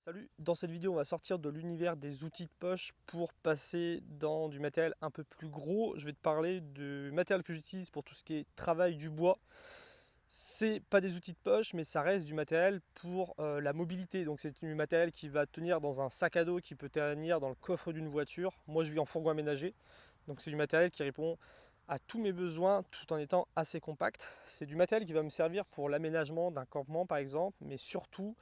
Salut, dans cette vidéo on va sortir de l'univers des outils de poche pour passer dans du matériel un peu plus gros. Je vais te parler du matériel que j'utilise pour tout ce qui est travail du bois. C'est pas des outils de poche mais ça reste du matériel pour la mobilité. Donc c'est du matériel qui va tenir dans un sac à dos, qui peut tenir dans le coffre d'une voiture. Moi je vis en fourgon aménagé, donc c'est du matériel qui répond à tous mes besoins tout en étant assez compact. C'est du matériel qui va me servir pour l'aménagement d'un campement par exemple, mais surtout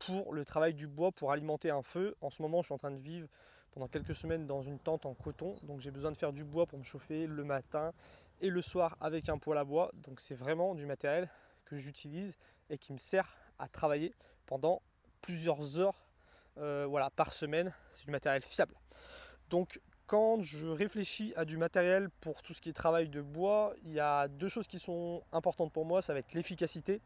pour le travail du bois, pour alimenter un feu. En ce moment, je suis en train de vivre pendant quelques semaines dans une tente en coton, donc j'ai besoin de faire du bois pour me chauffer le matin et le soir avec un poêle à bois. Donc c'est vraiment du matériel que j'utilise et qui me sert à travailler pendant plusieurs heures voilà, par semaine. C'est du matériel fiable. Donc quand je réfléchis à du matériel pour tout ce qui est travail de bois, il y a deux choses qui sont importantes pour moi. Ça va être l'efficacité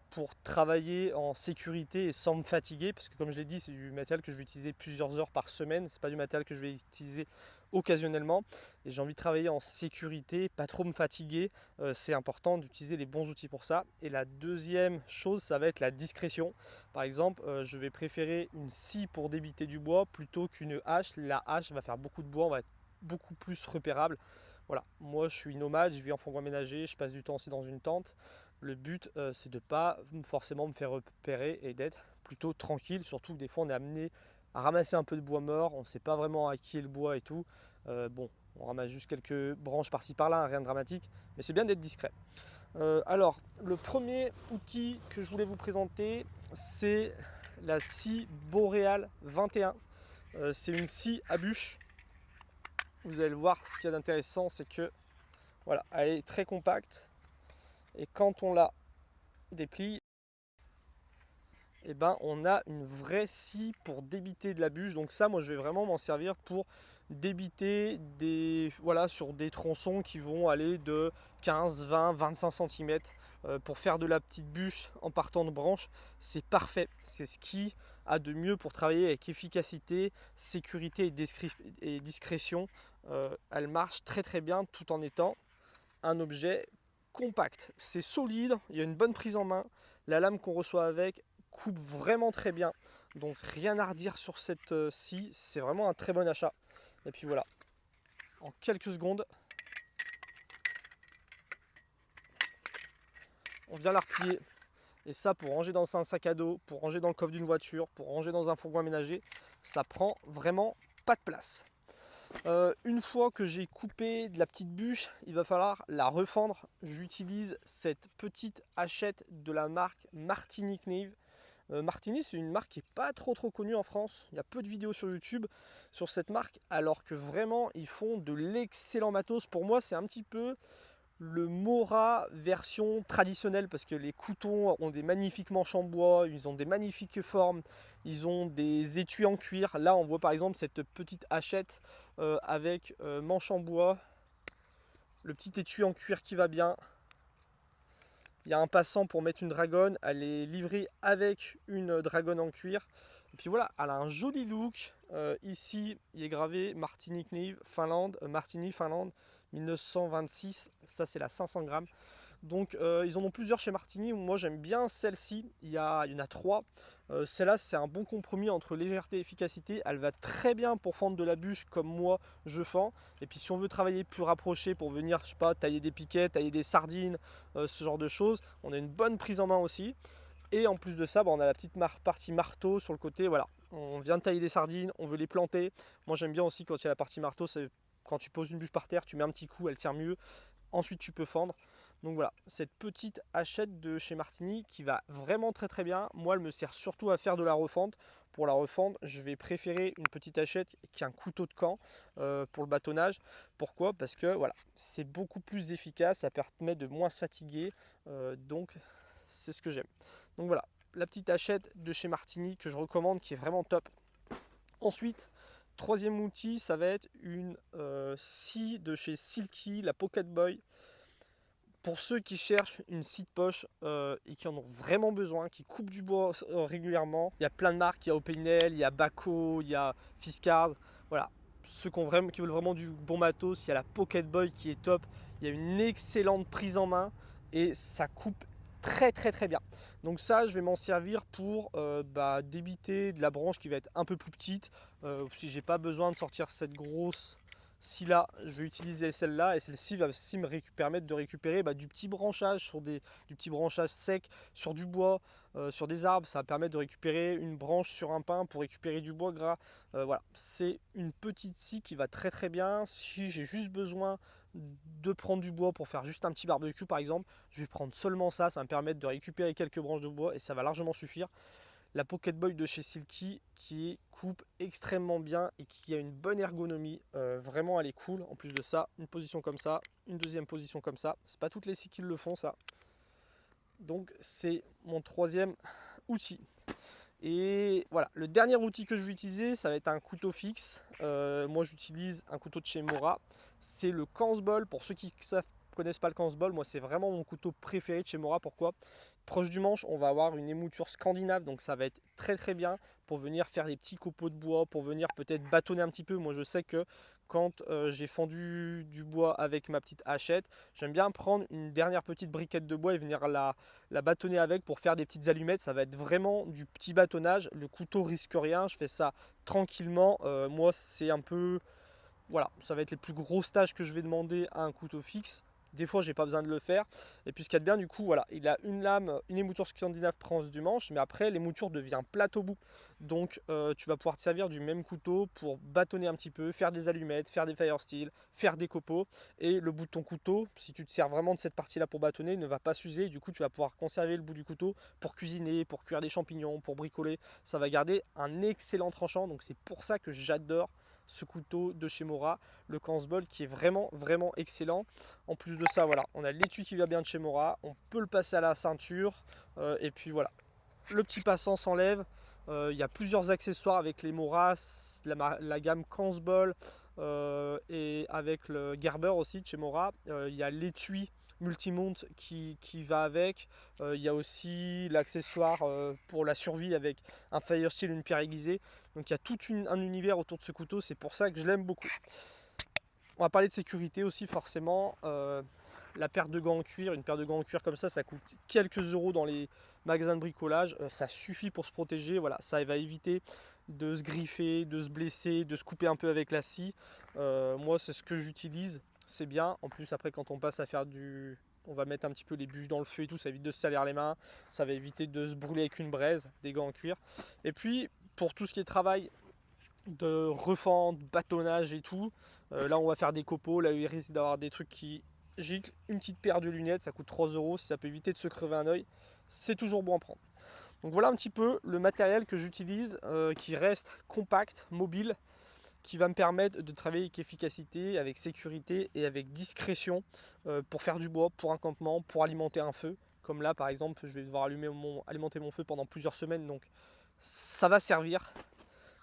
pour travailler en sécurité et sans me fatiguer, parce que comme je l'ai dit, c'est du matériel que je vais utiliser plusieurs heures par semaine, c'est pas du matériel que je vais utiliser occasionnellement, et j'ai envie de travailler en sécurité, pas trop me fatiguer. C'est important d'utiliser les bons outils pour ça. Et la deuxième chose, ça va être la discrétion. Par exemple, je vais préférer une scie pour débiter du bois plutôt qu'une hache. La hache va faire beaucoup de bois, on va être beaucoup plus repérable. Voilà, moi je suis nomade, je vis en fourgon aménagé, je passe du temps aussi dans une tente. Le but, c'est de ne pas forcément me faire repérer et d'être plutôt tranquille, surtout que des fois on est amené à ramasser un peu de bois mort, on ne sait pas vraiment à qui est le bois et tout. Bon, on ramasse juste quelques branches par-ci par-là, hein, rien de dramatique, mais c'est bien d'être discret. Alors, le premier outil que je voulais vous présenter, c'est la scie Boreal 21. C'est une scie à bûche. Vous allez le voir, ce qu'il y a d'intéressant, c'est que voilà, elle est très compacte et quand on la déplie, et ben on a une vraie scie pour débiter de la bûche. Donc ça, moi je vais vraiment m'en servir pour débiter voilà, sur des tronçons qui vont aller de 15, 20, 25 cm pour faire de la petite bûche en partant de branches. C'est parfait, c'est ce qui a de mieux pour travailler avec efficacité, sécurité et discrétion. Elle marche très très bien tout en étant un objet compact. C'est solide, il y a une bonne prise en main. La lame qu'on reçoit avec coupe vraiment très bien. Donc rien à redire sur cette scie, c'est vraiment un très bon achat. Et puis voilà, en quelques secondes, on vient la replier. Et ça, pour ranger dans un sac à dos, pour ranger dans le coffre d'une voiture, pour ranger dans un fourgon aménagé, ça prend vraiment pas de place. Une fois que j'ai coupé de la petite bûche, il va falloir la refendre. J'utilise cette petite hachette de la marque Martini Kniv. Martini, c'est une marque qui n'est pas trop connue en France. Il y a peu de vidéos sur YouTube sur cette marque, alors que vraiment ils font de l'excellent matos. Pour moi, c'est un petit peu le Mora version traditionnelle, parce que les couteaux ont des magnifiques manches en bois, ils ont des magnifiques formes, ils ont des étuis en cuir. Là on voit par exemple cette petite hachette avec manche en bois, le petit étui en cuir qui va bien. Il y a un passant pour mettre une dragonne, elle est livrée avec une dragonne en cuir. Et puis voilà, elle a un joli look. Ici, il est gravé Martini Kniv, Finlande, Martini, Finlande, 1926. Ça, c'est la 500 grammes. Donc, ils en ont plusieurs chez Martini. Moi, j'aime bien celle-ci. Il y en a trois. Celle-là, c'est un bon compromis entre légèreté et efficacité. Elle va très bien pour fendre de la bûche comme moi je fends. Et puis si on veut travailler plus rapproché pour venir, je sais pas, tailler des piquets, tailler des sardines, ce genre de choses, on a une bonne prise en main aussi. Et en plus de ça, bah, on a la petite partie marteau sur le côté. Voilà, on vient de tailler des sardines, on veut les planter. Moi j'aime bien aussi quand il y a la partie marteau, c'est quand tu poses une bûche par terre, tu mets un petit coup, elle tire mieux. Ensuite tu peux fendre. Donc voilà, cette petite hachette de chez Martini qui va vraiment très très bien. Moi, elle me sert surtout à faire de la refente. Pour la refendre, je vais préférer une petite hachette qui a un couteau de camp pour le bâtonnage. Pourquoi? Parce que voilà, c'est beaucoup plus efficace, ça permet de moins se fatiguer. Donc c'est ce que j'aime. Donc voilà, la petite hachette de chez Martini que je recommande, qui est vraiment top. Ensuite, troisième outil, ça va être une scie de chez Silky, la Pocket Boy. Pour ceux qui cherchent une scie de poche et qui en ont vraiment besoin, qui coupent du bois régulièrement, il y a plein de marques, il y a Opinel, il y a Baco, il y a Fiskars, voilà. Ceux qui veulent vraiment du bon matos, il y a la Pocket Boy qui est top, il y a une excellente prise en main et ça coupe très très très bien. Donc ça, je vais m'en servir pour débiter de la branche qui va être un peu plus petite. Si j'ai pas besoin de sortir cette grosse scie là, je vais utiliser celle-là, et celle-ci va aussi permettre de récupérer du petit branchage du petit branchage sec sur du bois, sur des arbres. Ça va permettre de récupérer une branche sur un pin pour récupérer du bois gras. Voilà, c'est une petite scie qui va très très bien. Si j'ai juste besoin de prendre du bois pour faire juste un petit barbecue par exemple, je vais prendre seulement ça. Ça va me permettre de récupérer quelques branches de bois et ça va largement suffire. La Pocket Boy de chez Silky qui coupe extrêmement bien et qui a une bonne ergonomie. Vraiment, elle est cool. En plus de ça, une position comme ça, une deuxième position comme ça. C'est pas toutes les scies qui le font, ça. Donc, c'est mon troisième outil. Et voilà, le dernier outil que je vais utiliser, ça va être un couteau fixe. Moi, j'utilise un couteau de chez Mora. C'est le Kansbol. Pour ceux qui ne connaissent pas le Kansbol, moi, c'est vraiment mon couteau préféré de chez Mora. Pourquoi? Proche du manche, on va avoir une émouture scandinave, donc ça va être très très bien pour venir faire des petits copeaux de bois, pour venir peut-être bâtonner un petit peu. Moi, je sais que quand j'ai fendu du bois avec ma petite hachette, j'aime bien prendre une dernière petite briquette de bois et venir la bâtonner avec pour faire des petites allumettes. Ça va être vraiment du petit bâtonnage. Le couteau risque rien, je fais ça tranquillement. Moi, c'est un peu... Voilà, ça va être les plus grosses tâches que je vais demander à un couteau fixe. Des fois, j'ai pas besoin de le faire. Et puis, ce qu'il y a de bien, du coup, voilà, il a une lame, une émouture scandinave prince du manche, mais après, l'émouture devient plate au bout. Donc, tu vas pouvoir te servir du même couteau pour bâtonner un petit peu, faire des allumettes, faire des fire steel, faire des copeaux. Et le bout de ton couteau, si tu te sers vraiment de cette partie-là pour bâtonner, ne va pas s'user. Du coup, tu vas pouvoir conserver le bout du couteau pour cuisiner, pour cuire des champignons, pour bricoler. Ça va garder un excellent tranchant. Donc, c'est pour ça que j'adore ce couteau de chez Mora, le Kansbol, qui est vraiment vraiment excellent. En plus de ça, voilà, on a l'étui qui va bien de chez Mora, on peut le passer à la ceinture, et puis voilà, le petit passant s'enlève. Il y a plusieurs accessoires avec les Mora, la gamme Kansbol, et avec le Gerber aussi de chez Mora. Il y a l'étui multimount qui va avec. Il y a aussi l'accessoire pour la survie avec un fire steel, une pierre aiguisée. Donc il y a tout un univers autour de ce couteau, c'est pour ça que je l'aime beaucoup. On va parler de sécurité aussi forcément. La paire de gants en cuir, une paire de gants en cuir comme ça coûte quelques euros dans les magasins de bricolage. Ça suffit pour se protéger. Voilà, ça va éviter de se griffer, de se blesser, de se couper un peu avec la scie. Moi, c'est ce que j'utilise. C'est bien. En plus, après, quand on passe à faire du... On va mettre un petit peu les bûches dans le feu et tout, ça évite de se salir les mains. Ça va éviter de se brûler avec une braise, des gants en cuir. Et puis, pour tout ce qui est travail de refente, bâtonnage et tout, là, on va faire des copeaux. Là, il risque d'avoir des trucs qui giclent. Une petite paire de lunettes, ça coûte 3 euros. Si ça peut éviter de se crever un œil, c'est toujours bon à prendre. Donc voilà un petit peu le matériel que j'utilise, qui reste compact, mobile, qui va me permettre de travailler avec efficacité, avec sécurité et avec discrétion, pour faire du bois, pour un campement, pour alimenter un feu. Comme là par exemple, je vais devoir alimenter mon feu pendant plusieurs semaines, donc ça va servir.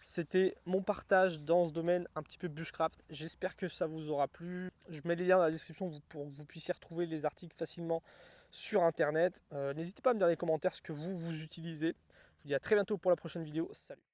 C'était mon partage dans ce domaine un petit peu bushcraft. J'espère que ça vous aura plu. Je mets les liens dans la description pour que vous puissiez retrouver les articles facilement sur internet. N'hésitez pas à me dire dans les commentaires ce que vous utilisez. Je vous dis à très bientôt pour la prochaine vidéo. Salut!